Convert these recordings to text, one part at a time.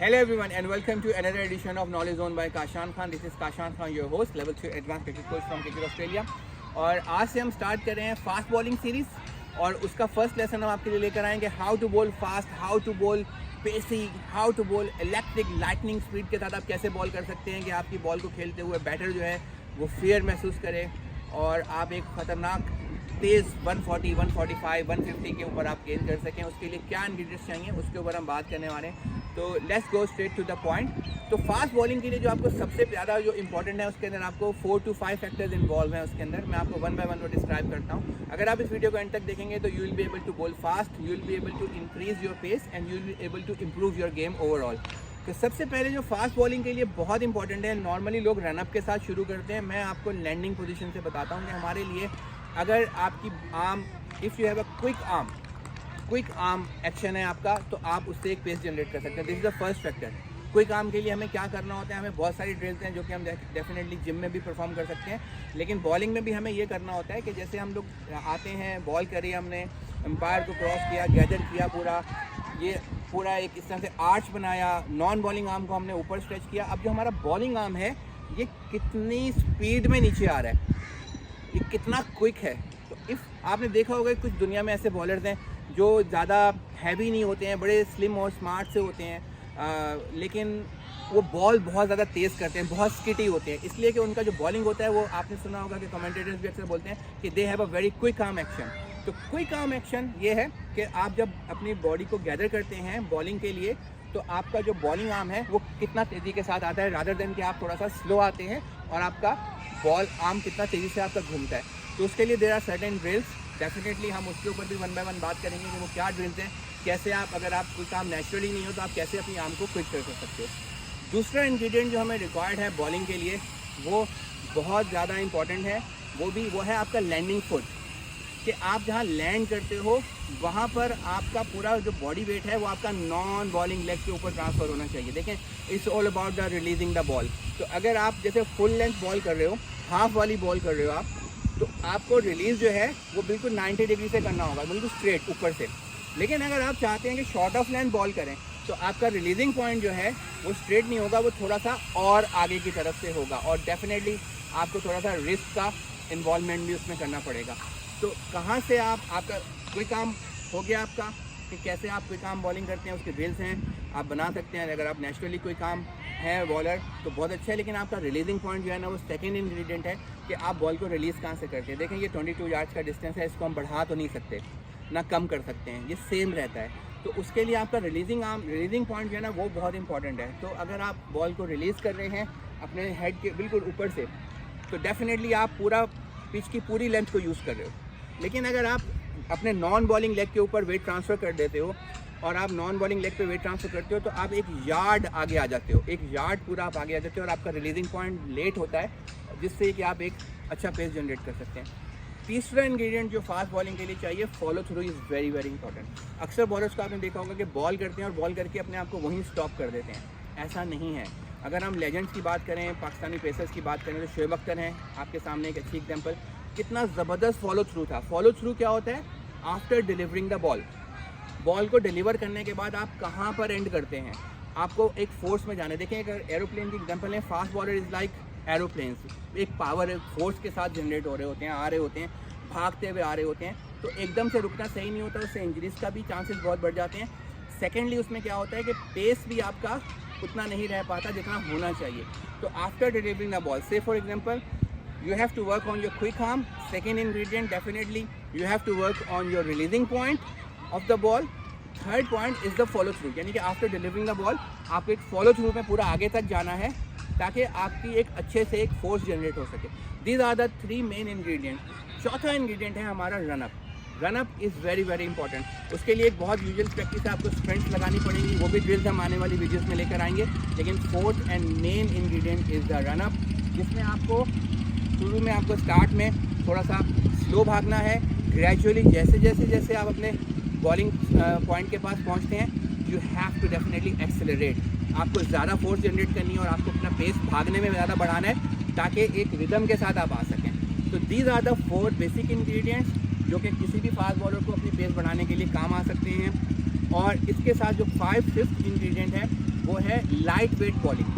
Hello everyone and welcome to another edition of Knowledge Zone by Kashan Khan. This is Kashan Khan, your host, level 3 advanced cricket coach from Cricket Australia. और आज से हम start कर रहे हैं fast bowling series और उसका first lesson हम आपके लिए लेकर आएंगे how to bowl fast, how to bowl pacy, how to bowl electric lightning speed के साथ आप कैसे बॉल कर सकते हैं कि आपकी बॉल को खेलते हुए बैटर जो है वो फियर महसूस करे और आप एक ख़तरनाक तेज़ 140, 145, 150 के ऊपर आप गेंद कर सकें। उसके लिए क्या इंग्रीडियंट्स चाहिए उसके ऊपर हम बात करने वाले हैं। तो let's go straight to the point. तो फास्ट बॉलिंग के लिए जो आपको सबसे ज़्यादा जो इंपॉर्टेंट है उसके अंदर आपको 4 to 5 फैक्टर्स इन्वॉल्व हैं। उसके अंदर मैं आपको वन बाय वन को डिस्क्राइब करता हूँ। अगर आप इस वीडियो को एंड तक देखेंगे तो you will be able to bowl fast, you will be able to increase your pace and you will be able to improve your game overall. तो सबसे पहले जो फास्ट बॉलिंग के लिए बहुत इंपॉर्टेंट है, नॉर्मली लोग रनअप के साथ शुरू करते हैं। मैं आपको लैंडिंग पोजीशन से बताता हूँ कि हमारे लिए अगर आपकी arm, if you have a quick arm action है आपका, तो आप उससे एक पेस जनरेट कर सकते हैं। This is the first factor. Quick arm के लिए हमें क्या करना होता है, हमें बहुत सारी ड्रिल्स हैं जो कि हम डेफिनेटली जिम में भी परफॉर्म कर सकते हैं, लेकिन बॉलिंग में भी हमें ये करना होता है कि जैसे हम लोग आते हैं, बॉल करी, हमने एम्पायर को क्रॉस किया, गैदर किया, पूरा एक इस तरह से आर्च बनाया, नॉन बॉलिंग आर्म को हमने ऊपर स्ट्रेच किया। अब जो हमारा बॉलिंग आर्म है ये कितनी स्पीड में नीचे आ रहा है, ये कितना क्विक है। तो इफ़ आपने देखा होगा कुछ दुनिया में ऐसे बॉलर्स हैं जो ज़्यादा हैवी नहीं होते हैं, बड़े स्लिम और स्मार्ट से होते हैं, लेकिन वो बॉल बहुत ज़्यादा तेज़ करते हैं, बहुत स्किटी होते हैं, इसलिए कि उनका जो बॉलिंग होता है वो आपने सुना होगा कि कमेंटेटर्स भी अक्सर बोलते हैं कि they have a very quick arm action. तो क्विक आर्म एक्शन ये है कि आप जब अपनी बॉडी को गैदर करते हैं बॉलिंग के लिए तो आपका जो बॉलिंग आर्म है वो कितना तेज़ी के साथ आता है, रादर देन कि आप थोड़ा सा स्लो आते हैं और आपका बॉल आर्म कितना तेज़ी से आपका घूमता है। तो उसके लिए there are certain drills, definitely हम उसके ऊपर भी वन बाय वन बात करेंगे कि वो क्या ड्रिल्स हैं, कैसे आप, अगर आप कोई काम नेचुरली नहीं हो तो आप कैसे अपनी आर्म को क्विक कर सकते हो। दूसरा इंग्रेडिएंट जो हमें रिक्वायर्ड है बॉलिंग के लिए वो बहुत ज़्यादा इंपॉर्टेंट है, वो है आपका लैंडिंग फुट। कि आप जहाँ लैंड करते हो वहाँ पर आपका पूरा जो बॉडी वेट है वो आपका नॉन बॉलिंग लेग के ऊपर ट्रांसफ़र होना चाहिए। देखें, it's all about the releasing the ball. तो अगर आप जैसे फुल लेंथ बॉल कर रहे हो, हाफ वाली बॉल कर रहे हो आप, तो आपको रिलीज़ जो है वो बिल्कुल 90 डिग्री से करना होगा, बिल्कुल स्ट्रेट ऊपर से। लेकिन अगर आप चाहते हैं कि शॉर्ट ऑफ लेंथ बॉल करें तो आपका रिलीजिंग पॉइंट जो है वो स्ट्रेट नहीं होगा, वो थोड़ा सा और आगे की तरफ से होगा और डेफिनेटली आपको थोड़ा सा रिस्क का इन्वॉल्वमेंट भी उसमें करना पड़ेगा। तो कहाँ से आपका क्विक आर्म हो गया आपका, कि कैसे आप क्विक आर्म बॉलिंग करते हैं उसके ड्रिल्स हैं, आप बना सकते हैं। अगर आप नेचुरली क्विक आर्म है बॉलर तो बहुत अच्छा है, लेकिन आपका रिलीजिंग पॉइंट जो है ना वो सेकंड इंग्रेडिएंट है कि आप बॉल को रिलीज़ कहाँ से करते हैं। देखें, ये 22 यार्ड्स का डिस्टेंस है, इसको हम बढ़ा तो नहीं सकते ना कम कर सकते हैं, ये सेम रहता है। तो उसके लिए आपका रिलीजिंग पॉइंट जो है ना वो बहुत इंपॉर्टेंट है। तो अगर आप बॉल को रिलीज़ कर रहे हैं अपने हेड के बिल्कुल ऊपर से तो डेफिनेटली आप पूरा पिच की पूरी लेंथ को यूज़ कर रहे हो। लेकिन अगर आप अपने नॉन बॉलिंग लेग के ऊपर वेट ट्रांसफ़र कर देते हो और आप नॉन बॉलिंग लेग पे वेट ट्रांसफ़र करते हो तो आप एक यार्ड आगे आ जाते हो, एक यार्ड पूरा आप आगे आ जाते हो और आपका रिलीजिंग पॉइंट लेट होता है, जिससे कि आप एक अच्छा पेस जनरेट कर सकते हैं। तीसरा इंग्रेडिएंट जो फास्ट बॉलिंग के लिए चाहिए, follow through is very very important. अक्सर बॉलर्स को आपने देखा होगा कि बॉल करते हैं और बॉल करके अपने आप को वहीं स्टॉप कर देते हैं। ऐसा नहीं है। अगर हम लेजेंड्स की बात करें, पाकिस्तानी पेसर्स की बात करें तो शोएब अख्तर हैं आपके सामने एक अच्छी एग्जाम्पल। कितना ज़बरदस्त फॉलो थ्रू था। फॉलो थ्रू क्या होता है, आफ्टर डिलीवरिंग द बॉल को डिलीवर करने के बाद आप कहाँ पर एंड करते हैं, आपको एक फोर्स में जाना है। देखें, अगर एरोप्लेन की एग्जांपल है, fast bowler is like aeroplanes, एक पावर फोर्स के साथ जनरेट हो रहे होते हैं, आ रहे होते हैं, भागते हुए आ रहे होते हैं, तो एकदम से रुकना सही नहीं होता, उससे इंजरीज का भी चांसेस बहुत बढ़ जाते हैं। सेकेंडली उसमें क्या होता है कि पेस भी आपका उतना नहीं रह पाता जितना होना चाहिए। तो आफ्टर डिलीवरिंग द बॉल, से for example, you have to work on your quick arm. Second ingredient, definitely you have to work on your releasing point of the ball. Third point is the follow through, यानी कि after delivering the ball आपको एक follow through में पूरा आगे तक जाना है ताकि आपकी एक अच्छे से एक फोर्स जनरेट हो सके। These are the 3 main ingredients. चौथा इंग्रेडिएंट है हमारा run up. Run up is very very important. उसके लिए एक बहुत यूजुअल प्रैक्टिस है, आपको स्ट्रेंथ लगानी पड़ेगी, वो भी ड्रिल्स हम आने वाली वीडियोस में लेकर आएंगे। लेकिन fourth and main ingredient is the run up, जिसमें आपको शुरू में आपको स्टार्ट में थोड़ा सा स्लो भागना है, ग्रेजुअली जैसे आप अपने बॉलिंग पॉइंट के पास पहुंचते हैं you have to definitely accelerate. आपको ज़्यादा फोर्स जनरेट करनी है और आपको अपना पेस भागने में ज़्यादा बढ़ाना है ताकि एक रिदम के साथ आप आ सकें। तो these are the 4 basic ingredients जो कि किसी भी फास्ट बॉलर को अपनी पेस बढ़ाने के लिए काम आ सकते हैं। और इसके साथ जो 5th इंग्रेडिएंट है वो है लाइट वेट बॉलिंग।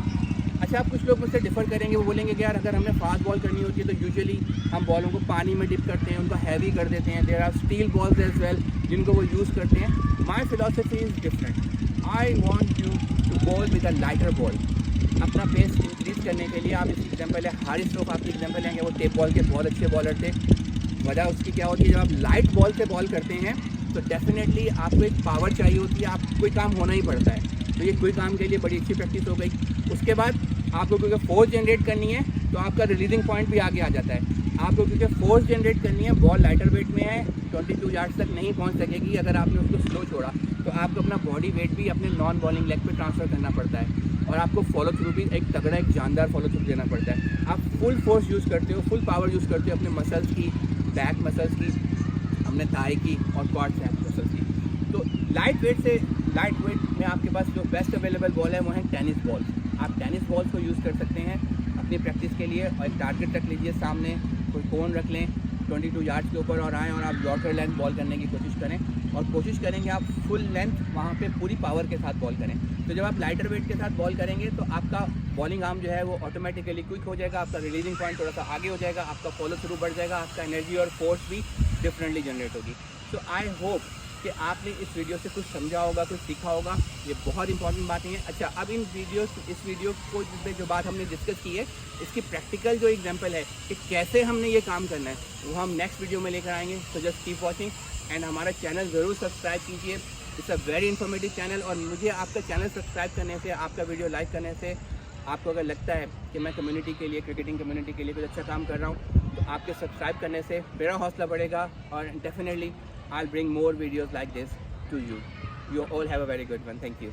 अच्छा, आप कुछ लोग मुझसे डिफ़र करेंगे, वो बोलेंगे कि यार अगर हमने फास्ट बॉल करनी होती है तो यूजुअली हम बॉलों को पानी में डिप करते हैं, उनको हैवी कर देते हैं। There are steel balls as well जिनको वो यूज़ करते हैं। My philosophy is different. I want you to bowl with a lighter ball. अपना पेस इंक्रीज करने के लिए आप इसकी एग्जाम्पल है हारिस रऊफ, आपकी एग्जाम्पल लेंगे, वो टेप बॉल के बहुत अच्छे बॉलर थे। वजह उसकी क्या होती है, जब आप लाइट बॉल से बॉल करते हैं तो डेफिनेटली आपको एक पावर चाहिए होती है, आप कोई काम होना ही पड़ता है। तो ये कोई काम के लिए बड़ी अच्छी प्रैक्टिस हो गई। उसके बाद आपको क्योंकि फोर्स जनरेट करनी है तो आपका रिलीजिंग पॉइंट भी आगे आ जाता है। आपको क्योंकि फोर्स जनरेट करनी है, बॉल लाइटर वेट में है, 22 यार्ड्स तक नहीं पहुंच सकेगी अगर आपने उसको स्लो छोड़ा, तो आपको अपना बॉडी वेट भी अपने नॉन बॉलिंग लेग पे ट्रांसफ़र करना पड़ता है और आपको फॉलो थ्रू भी एक तगड़ा, एक जानदार फॉलो थ्रू देना पड़ता है। आप फुल फोर्स यूज़ करते हो, फुल पावर यूज़ करते हो अपने मसल्स की, बैक मसल्स की, अपने थाई की और क्वाड मसल्स की। तो लाइट वेट में आपके पास जो बेस्ट अवेलेबल बॉल है वो है टेनिस बॉल। आप टेनिस बॉल को यूज़ कर सकते हैं अपनी प्रैक्टिस के लिए और एक टारगेट रख लीजिए सामने, कोई कोन रख लें 22 यार्ड्स के ऊपर और आएँ और आप यॉर्कर लेंथ बॉल करने की कोशिश करें और कोशिश करेंगे आप फुल लेंथ वहाँ पे पूरी पावर के साथ बॉल करें। तो जब आप लाइटर वेट के साथ बॉल करेंगे तो आपका बॉलिंग आर्म जो है वो ऑटोमेटिकली क्विक हो जाएगा, आपका रिलीजिंग पॉइंट थोड़ा सा आगे हो जाएगा, आपका फॉलो थ्रू बढ़ जाएगा, आपका एनर्जी और फोर्स भी डिफरेंटली जनरेट होगी। सो आई होप कि आपने इस वीडियो से कुछ समझा होगा, कुछ सीखा होगा। ये बहुत इंपॉर्टेंट बातें हैं। अच्छा, अब इस वीडियो को जिसमें जो बात हमने डिस्कस की है, इसकी प्रैक्टिकल जो एग्जांपल है कि कैसे हमने ये काम करना है, वो हम नेक्स्ट वीडियो में लेकर आएंगे। So just keep watching and हमारा चैनल ज़रूर सब्सक्राइब कीजिए। It's a very informative channel और मुझे आपका चैनल सब्सक्राइब करने से, आपका वीडियो लाइक करने से, आपको अगर लगता है कि मैं कम्युनिटी के लिए, क्रिकेटिंग कम्युनिटी के लिए कुछ अच्छा काम कर रहा हूँ, तो आपके सब्सक्राइब करने से मेरा हौसला बढ़ेगा और definitely I'll bring more videos like this to you. You all have a very good one. Thank you.